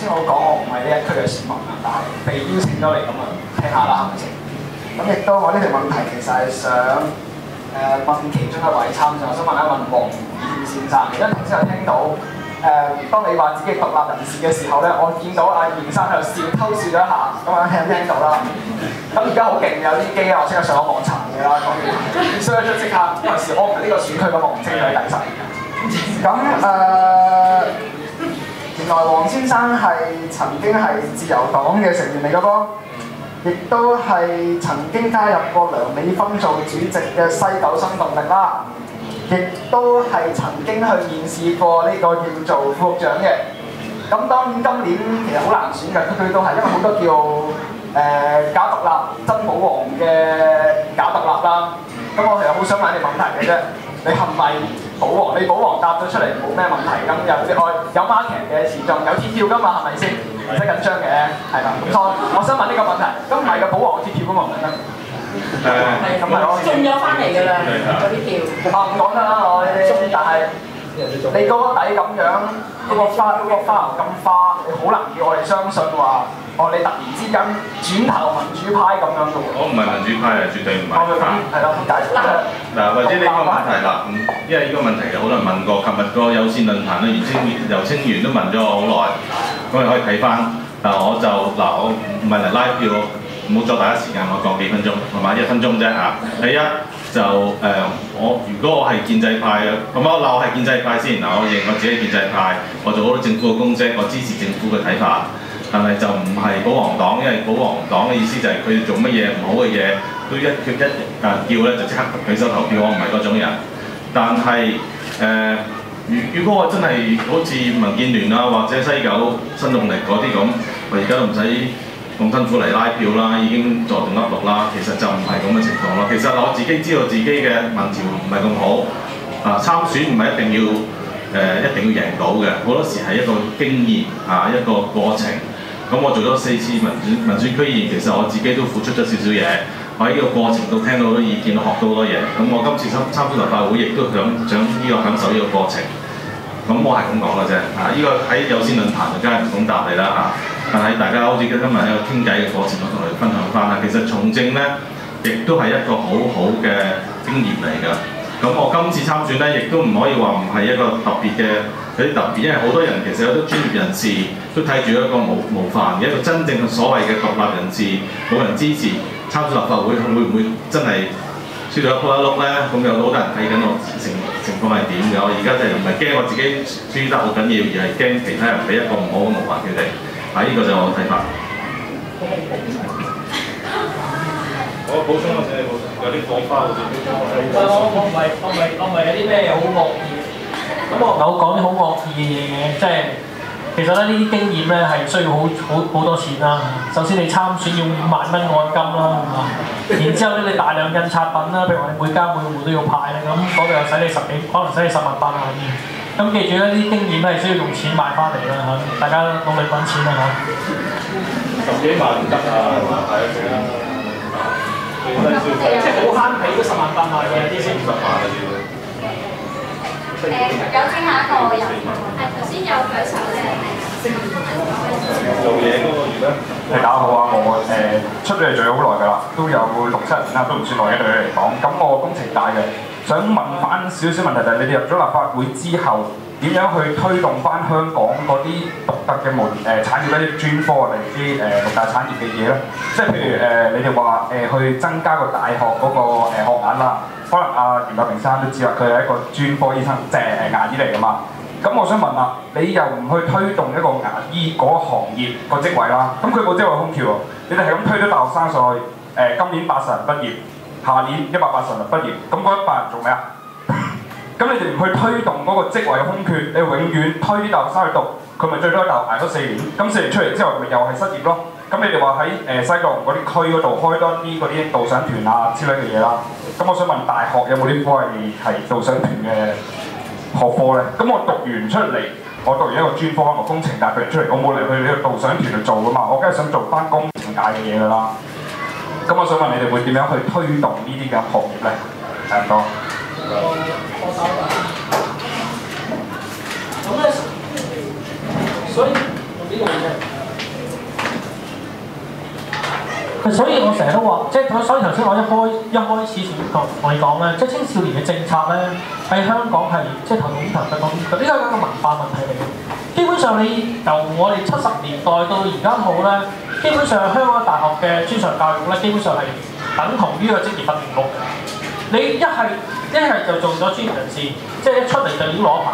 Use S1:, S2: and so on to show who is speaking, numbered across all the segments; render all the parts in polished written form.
S1: 先我講我唔係呢一區嘅選民啊，但係被邀請咗嚟咁啊，聽下啦，係咪先？咁亦都我呢條問題其實係想問其中一位參賽，我想問一問黃以謙先生，因為頭先我聽到當你話自己獨立人士嘅時候咧，我見到阿嚴生喺度笑，偷笑咗一下，咁樣聽到啦。咁而家好勁有啲機啊，我即刻上咗網查嘅啦，講完 search 即刻，有時我唔係呢個選區咁，我唔清楚底細。咁原來黃先生係曾經係自由黨嘅成員嚟嘅噃，亦都係曾經加入過梁美芬做主席嘅西九新動力啦，亦都係曾經去面試過呢個要做副局長嘅。咁當然今年其實好難選嘅，佢都係因為好多叫假獨立、真保皇嘅假獨立啦。咁我其實好想問你問題嘅啫，你係咪保皇？你保皇答咗出嚟冇咩問題，咁有 market 嘅時鐘，有貼票㗎嘛，係咪先？唔使緊張嘅，係啦。咁我想問呢個問題，咁唔係嘅保皇貼票㗎嘛，唔得。咁咪我
S2: 中咗翻嚟㗎啦，嗰啲票。
S1: 唔講得啦，我呢啲，但係你嗰個底咁樣，嗰個花牛咁花，你好難叫我哋相信話，你突然之間轉頭民主派咁樣嘅喎。
S3: 我唔係民主派啊，絕對唔係。
S1: 係咯，解釋
S3: 嗱，或者呢個問題啦，因為呢個問題有好多人問過，琴日個有線論壇咧，姚清源都問咗我好耐，咁你可以睇翻。我唔係嚟拉票，唔好阻大家時間，我講幾分鐘，係嘛？1分鐘啫嚇。第一就如果我係建制派嘅，咁我係建制派先嗱，我認我自己係建制派，我做好多政府嘅公職，我支持政府嘅睇法，但係就唔係保皇黨，因為保皇黨嘅意思就係佢哋做乜嘢唔好嘅嘢，都一叫咧就即刻舉手投票，我唔係嗰種人。但係如果我真係好似民建聯啊或者西九新動力嗰啲咁，我而家都唔使咁辛苦嚟拉票啦，已經坐定粒六啦。其實就唔係咁嘅情況咯。其實我自己知道自己嘅民調唔係咁好，參選唔係一定要贏到嘅，好多時係一個經驗一個過程。咁我做咗4次民選區議員，其實我自己都付出咗少少嘢。我喺呢個過程度聽到好多意見，學到好多嘢。咁我今次參選立法會，亦都想享受呢個過程。咁我係咁講嘅啫。呢個喺有線論壇就梗係唔敢答你啦。但係大家好似今日喺度傾偈嘅過程，我同你分享翻啦。其實從政呢，亦都係一個好好嘅經驗嚟㗎。咁我今次參選呢，亦都唔可以話唔係一個特別嘅。有啲特別，因為好多人其實有啲專業人士都睇住一個模範嘅一個真正嘅所謂嘅獨立人士，冇人支持參選立法會，會唔會真係輸到一鋪一碌呢？咁有好多人睇緊我情況係點嘅。我而家就唔係驚我自己輸得好緊要，而係驚其他人俾一個唔好嘅模範佢哋。呢個就係我睇法。
S4: 我補充啊，請你補充，有啲火花好似
S5: 我唔係有啲咩好惡意，咁我唔係好講啲好惡意嘅嘢嘅，即係其實咧呢啲經驗咧係需要好多錢啦。首先你參選要5萬蚊按金啦，然之後咧你大量印刷品啦，譬如話你每家每戶都要派咧，咁嗰度又使你可能使你10萬8萬嘅。咁記住咧，呢啲經驗都係需要用錢買翻嚟啦嚇，大家努力揾錢啦嚇。
S4: 10幾萬唔得啊，係啊，
S5: 即係好慳皮都10萬8萬嘅啲先。
S4: 50萬啊要。
S6: 有請下一個人，頭先有舉手嘅。
S4: 做嘢嗰個月咧，
S7: 大家好啊！我出咗嚟做咗好耐㗎啦，都有6、7年啦，都唔算耐嘅對你嚟講。咁我工程大嘅，想問翻少少問題就係你哋入咗立法會之後，點樣去推動翻香港嗰啲獨特嘅產業一啲專科嚟啲6大產業嘅嘢咧？即係譬如你哋話去增加個大學嗰個學額啦，可能袁國明生都知啦，佢係一個專科醫生，即係牙醫嚟㗎嘛。咁我想問啦，你又唔去推動一個牙醫嗰行業個職位啦？咁佢個職位空缺喎，你哋係咁推咗大學生上去，今年80人畢業，下年180人畢業，咁嗰100人做咩啊？咁你哋唔去推動嗰個職位嘅空缺，你永遠推啲大學生去讀，佢咪最多喺大學捱多4年，咁4年出嚟之後咪又係失業咯？咁你哋話喺西九龍嗰啲區嗰度開多啲嗰啲導賞團啊之類嘅嘢啦，咁我想問大學有冇啲科係導賞團嘅學科咧？咁我讀完出嚟，我讀完一個專科，我工程大學出嚟，我冇嚟去呢個導賞團度做噶嘛，我梗係想做翻工程界嘅嘢噶啦。咁我想問你哋會點樣去推動呢啲嘅行業咧？唔該。
S5: 我手㗎。咁咧，所以呢個嘢。所以我成日都話，即係所以頭先我一開始前同你講咧，即係青少年嘅政策咧喺香港係即係頭先頭先講呢個係一個文化問題嚟嘅。基本上你由我哋70年代到而家好咧，基本上香港大學嘅專上教育咧，基本上係等同於個職業訓練局嘅。你一係就做咗專業人士，即係一出嚟就已經攞牌。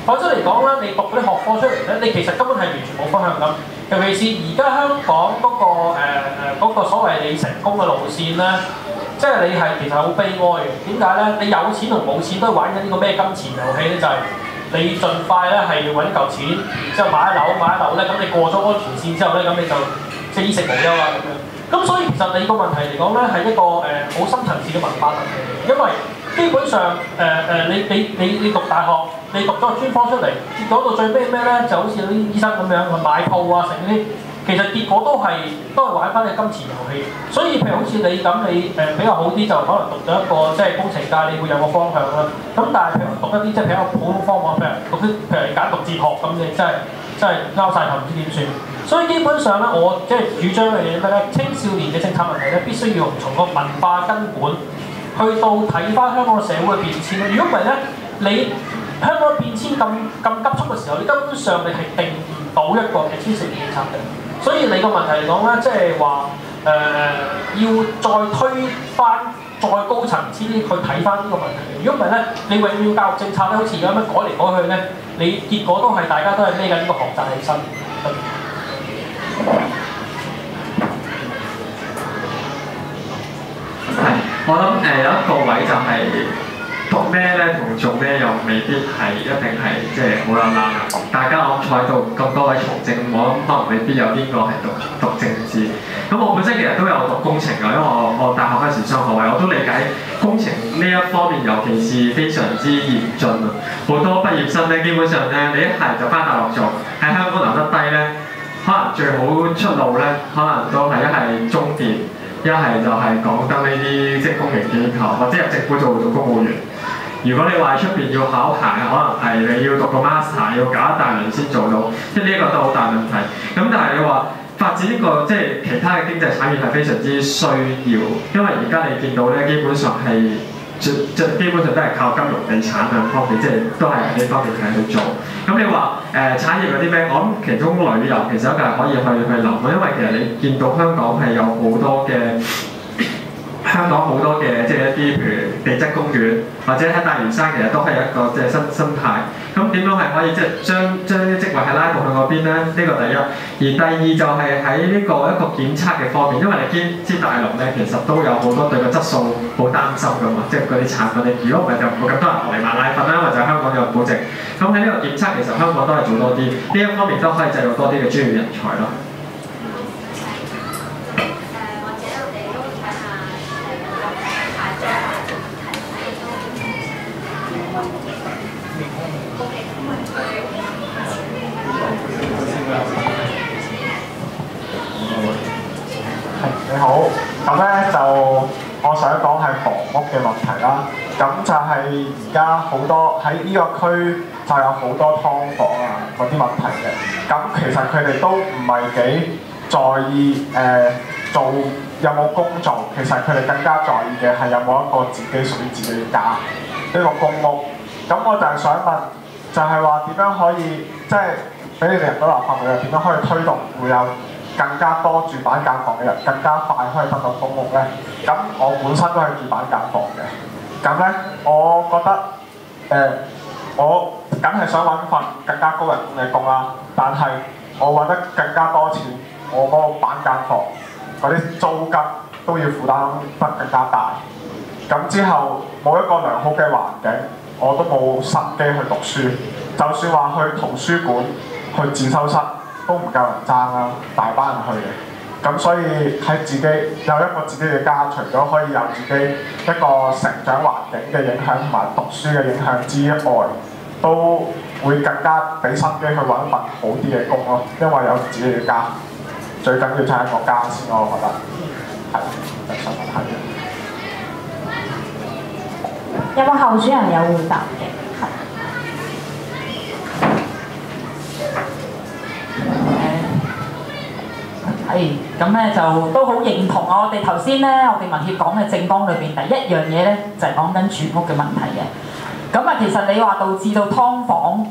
S5: 否則嚟講咧，你讀嗰啲學科出嚟咧，你其實根本係完全冇方向感。尤其是而家香港嗰個所謂你成功嘅路線咧，即係你係其實好悲哀嘅。點解咧？你有錢同冇錢都玩緊呢個咩金錢遊戲咧？就係你盡快咧係揾嚿錢，然之後買樓咧，咁你過咗安全線之後咧，咁你就即係衣食無憂啦咁樣。咁所以其實你個問題嚟講咧，係一個好深層次嘅文化問題嚟嘅，因為基本上你讀大學，你讀咗個專科出嚟，結果到最尾咩咧？就好似啲醫生咁樣去買鋪啊，成嗰啲，其實結果都係玩翻你金錢遊戲。所以譬如好似你咁，你比較好啲就可能讀咗一個即係工程界，你會有個方向啦。咁但係譬如讀一啲即係比較普通科目，譬如揀讀哲學咁，你真係拗晒頭唔知點算。所以基本上咧，我即係主張嘅嘢咩咧？青少年嘅政策問題咧，必須要從個文化根本去到睇翻香港嘅社會嘅變遷咯。如果唔係咧，你香港嘅變遷咁急促嘅時候，你根本上你係定唔到一個嘅青少年政策嘅。所以你個問題嚟講咧，即係話要再推翻再高層次啲去睇翻呢個問題。如果唔係咧，你永遠教育政策咧，好似而家咁樣改嚟改去咧，你結果都係大家都係孭緊呢個學習起身。
S8: 我諗有一個位就係讀咩咧同做咩又未必係一定係即係好有啱。大家我坐喺度咁多位從政，我諗可能未必有邊個係讀政治。咁我本身其實都有讀工程㗎，因為我大學嗰時雙學位，我都理解工程呢一方面，尤其是非常之嚴峻啊！好多畢業生咧，基本上咧，你一係就翻大陸做，喺香港留得低咧，可能最好出路咧，可能都係一係中電。一係就係講得呢啲即係公營機構，或者入政府做公務員。如果你話出邊要考牌，可能係你要讀個 master， 要搞一大輪先做到，即係呢一個都好大問題。咁但係你話發展呢個即係其他嘅經濟產業係非常之需要，因為而家你見到咧，基本上係基本上都係靠金融、地產兩方面，即係都係呢方面係去做。咁你話產業嗰啲咩？我諗其中旅遊其實一個係可以去諗，因為其實你見到香港係有好多嘅即係一啲譬如地質公園，或者喺大嶼山其實都係一個即係生態。咁點樣係可以即係將啲職位係拉到去嗰邊咧？呢個第一。而第二就係喺呢個一個檢測嘅方面，因為你知大陸咧其實都有好多對個質素好擔心㗎嘛，即係嗰啲產品你如果唔係就唔會咁多人嚟買奶粉啦，或者香港有保值。咁喺呢個檢測其實香港都係做多啲，呢一方面都可以製造多啲嘅專業人才咯。
S1: 你好，咁咧就我想講係房屋嘅問題啦。咁就係而家好多喺呢個區就有好多劏房啊嗰啲問題嘅。咁其實佢哋都唔係幾在意做有冇工做，其實佢哋更加在意嘅係有冇一個自己屬於自己嘅家，呢個公屋。咁我就係想問，就係話點樣可以即係俾你哋入到立法會，點樣可以推動會有更加多住板間房嘅人，更加快可以得到公屋咧？咁我本身都係住板間房嘅，咁咧我覺得我梗係想揾份更加高人工嘅工啦，但係我揾得更加多錢，我嗰個板間房嗰啲租金都要負擔得更加大，咁之後冇一個良好嘅環境，我都冇心機去讀書，就算話去圖書館、去自修室都唔夠人爭啦，大班人去嘅。咁所以喺自己有一個自己嘅家，除咗可以有自己一個成長環境嘅影響同埋讀書嘅影響之外，都會更加俾心機去揾一份好啲嘅工咯。因為有自己嘅家，最緊要就係一個家先，我覺得係想問下嘅。
S6: 有冇候選人有回答嘅？
S9: 咁咧就都好認同我哋頭先咧，我哋民協講嘅政綱裏邊第一樣嘢咧，就係講緊住屋嘅問題嘅。咁啊，其實你話導致到劏房，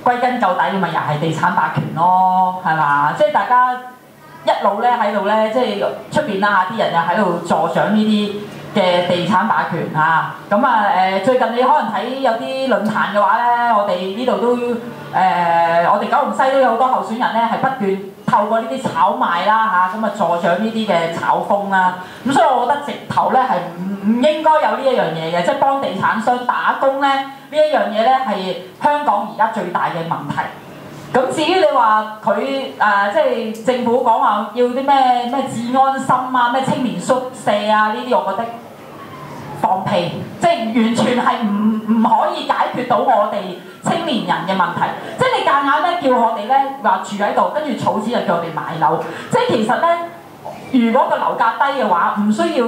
S9: 歸根究底咪又係地產霸權咯，係嘛？即係大家一路咧喺度咧，即係出邊啦啲人又喺度助長呢啲嘅地產霸權嚇。咁啊最近你可能睇有啲論壇嘅話咧，我哋呢度都我哋九龍西都有好多候選人咧，係不斷透過呢啲炒賣啦嚇，咁啊助長呢啲嘅炒風啦。咁所以我覺得直頭咧係唔應該有呢一樣嘢嘅，即係幫地產商打工咧呢一樣嘢咧係香港而家最大嘅問題。咁至於你話佢即係政府講話要啲咩治安心啊、咩青年宿舍啊呢啲，我覺得放屁，即係完全係唔可以解決到我哋青年人嘅問題。即係你夾硬咧叫我哋咧話住喺度，跟住儲錢就叫我哋買樓。即係其實咧，如果個樓價低嘅話，唔需要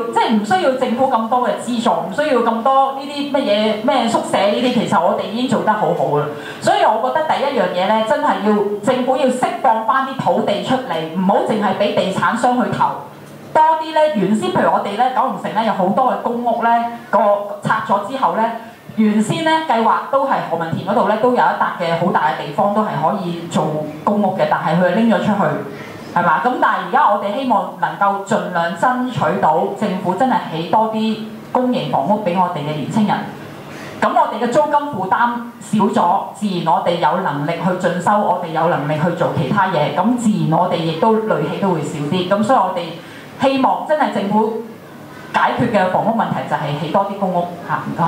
S9: 政府咁多嘅資助，唔需要咁多呢啲咩宿舍呢啲，其實我哋已經做得好好啦。所以我覺得第一樣嘢咧，真係要政府要釋放翻啲土地出嚟，唔好淨係俾地產商去投。多啲咧，原先譬如我哋咧九龍城咧有好多嘅公屋咧，拆咗之後咧，原先咧計劃都係何文田嗰度咧都有一笪嘅好大嘅地方都係可以做公屋嘅，但係佢拎咗出去，係嘛？咁但係而家我哋希望能夠盡量爭取到政府真係起多啲公營房屋俾我哋嘅年青人，咁我哋嘅租金負擔少咗，自然我哋有能力去進修，我哋有能力去做其他嘢，咁自然我哋亦都累氣都會少啲，咁所以我哋希望真係政府解決嘅房屋問題就係起多啲公屋嚇，唔該。